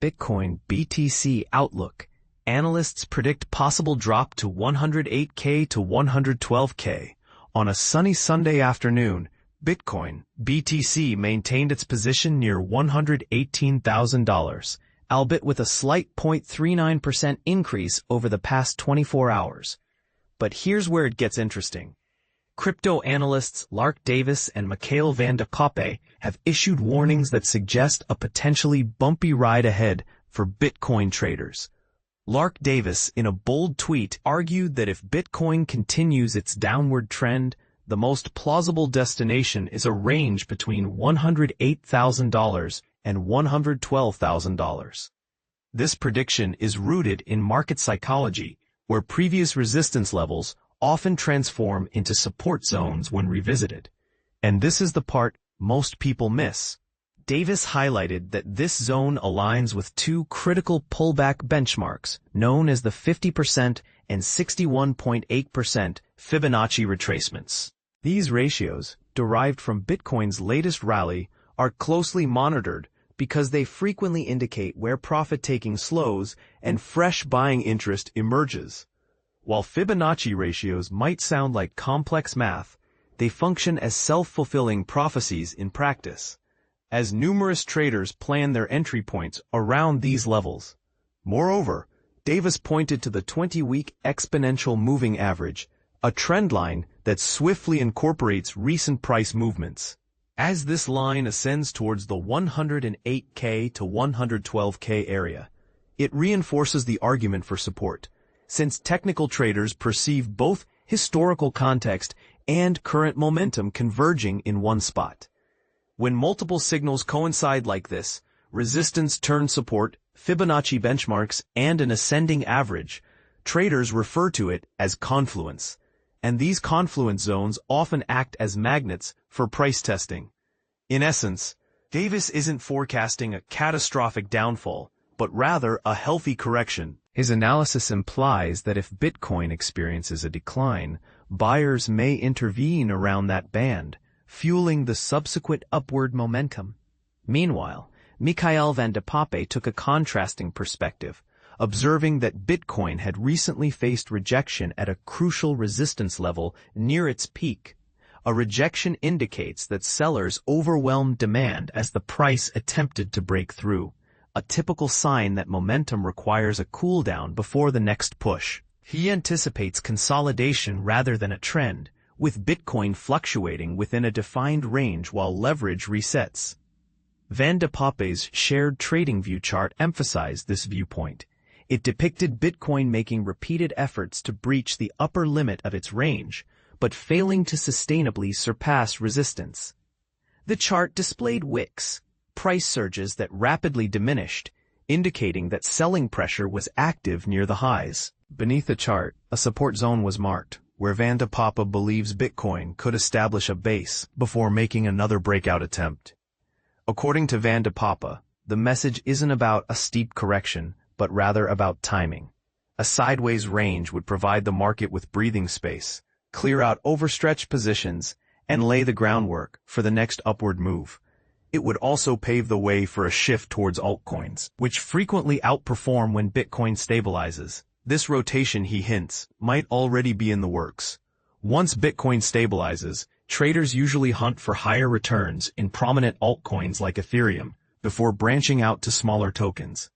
Bitcoin BTC outlook. Analysts predict possible drop to 108K to 112K. On a sunny Sunday afternoon, Bitcoin BTC maintained its position near $118,000, albeit with a slight 0.39% increase over the past 24 hours. But here's where it gets interesting. Crypto analysts Lark Davis and Michaël van de Poppe have issued warnings that suggest a potentially bumpy ride ahead for Bitcoin traders. Lark Davis, in a bold tweet, argued that if Bitcoin continues its downward trend, the most plausible destination is a range between $108,000 and $112,000. This prediction is rooted in market psychology, where previous resistance levels often transform into support zones when revisited. And this is the part most people miss. Davis highlighted that this zone aligns with two critical pullback benchmarks known as the 50% and 61.8% Fibonacci retracements. These ratios, derived from Bitcoin's latest rally, are closely monitored because they frequently indicate where profit-taking slows and fresh buying interest emerges. While Fibonacci ratios might sound like complex math, they function as self-fulfilling prophecies in practice, as numerous traders plan their entry points around these levels. Moreover, Davis pointed to the 20-week exponential moving average, a trend line that swiftly incorporates recent price movements. As this line ascends towards the 108K to 112K area, it reinforces the argument for support, since technical traders perceive both historical context and current momentum converging in one spot. When multiple signals coincide like this, resistance turns support, Fibonacci benchmarks, and an ascending average, traders refer to it as confluence, and these confluence zones often act as magnets for price testing. In essence, Davis isn't forecasting a catastrophic downfall, but rather a healthy correction. His analysis implies that if Bitcoin experiences a decline, buyers may intervene around that band, fueling the subsequent upward momentum. Meanwhile, Michaël van de Poppe took a contrasting perspective, observing that Bitcoin had recently faced rejection at a crucial resistance level near its peak. A rejection indicates that sellers overwhelmed demand as the price attempted to break through, a typical sign that momentum requires a cool down before the next push. He anticipates consolidation rather than a trend, with Bitcoin fluctuating within a defined range while leverage resets. Van de Poppe's shared trading view chart emphasized this viewpoint. It depicted Bitcoin making repeated efforts to breach the upper limit of its range, but failing to sustainably surpass resistance. The chart displayed wicks, price surges that rapidly diminished, indicating that selling pressure was active near the highs. Beneath the chart, a support zone was marked, where Van de Poppe believes Bitcoin could establish a base before making another breakout attempt. According to Van de Poppe, the message isn't about a steep correction, but rather about timing. A sideways range would provide the market with breathing space, clear out overstretched positions, and lay the groundwork for the next upward move. It would also pave the way for a shift towards altcoins, which frequently outperform when Bitcoin stabilizes. This rotation, he hints, might already be in the works. Once Bitcoin stabilizes, traders usually hunt for higher returns in prominent altcoins like Ethereum, before branching out to smaller tokens.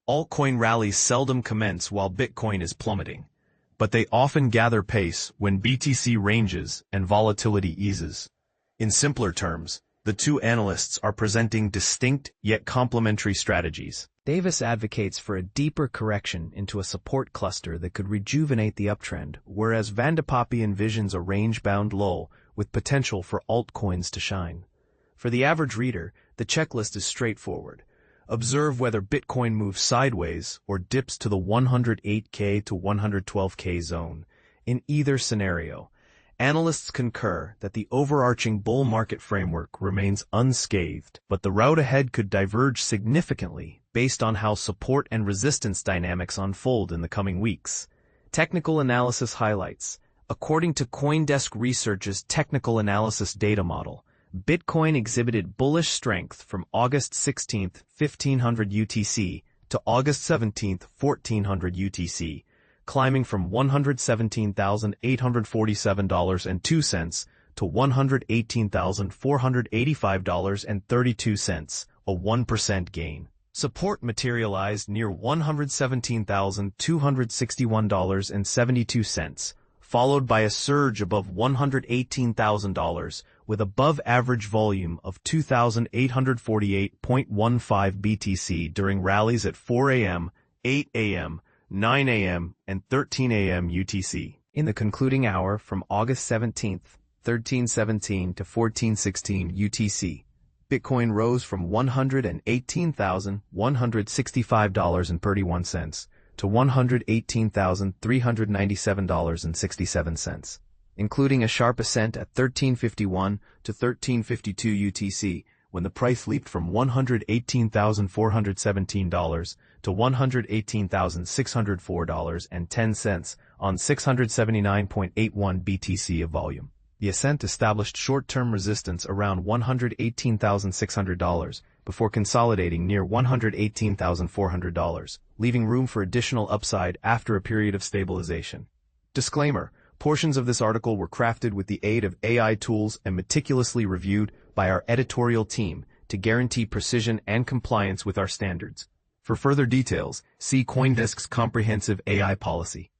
Altcoin rallies seldom commence while Bitcoin is plummeting, but they often gather pace when BTC ranges and volatility eases. In simpler terms, the two analysts are presenting distinct yet complementary strategies. Davis advocates for a deeper correction into a support cluster that could rejuvenate the uptrend, whereas Van de Poppe envisions a range-bound lull with potential for altcoins to shine. For the average reader, the checklist is straightforward. Observe whether Bitcoin moves sideways or dips to the 108K to 112K zone. In either scenario, analysts concur that the overarching bull market framework remains unscathed, but the route ahead could diverge significantly based on how support and resistance dynamics unfold in the coming weeks. Technical analysis highlights. According to CoinDesk Research's technical analysis data model, Bitcoin exhibited bullish strength from August 16, 1500 UTC to August 17, 1400 UTC, climbing from $117,847.02 to $118,485.32, a 1% gain. Support materialized near $117,261.72, followed by a surge above $118,000 with above-average volume of 2,848.15 BTC during rallies at 4 a.m., 8 a.m., 9 a.m., and 13 a.m. UTC. In the concluding hour from August 17th, 1317 to 1416 UTC, Bitcoin rose from $118,165.31 to $118,397.67, including a sharp ascent at 1351 to 1352 UTC when the price leaped from $118,417 to $118,604.10 on 679.81 BTC of volume. The ascent established short-term resistance around $118,600 before consolidating near $118,400, leaving room for additional upside after a period of stabilization. Disclaimer: portions of this article were crafted with the aid of AI tools and meticulously reviewed by our editorial team to guarantee precision and compliance with our standards. For further details, see CoinDesk's comprehensive AI policy.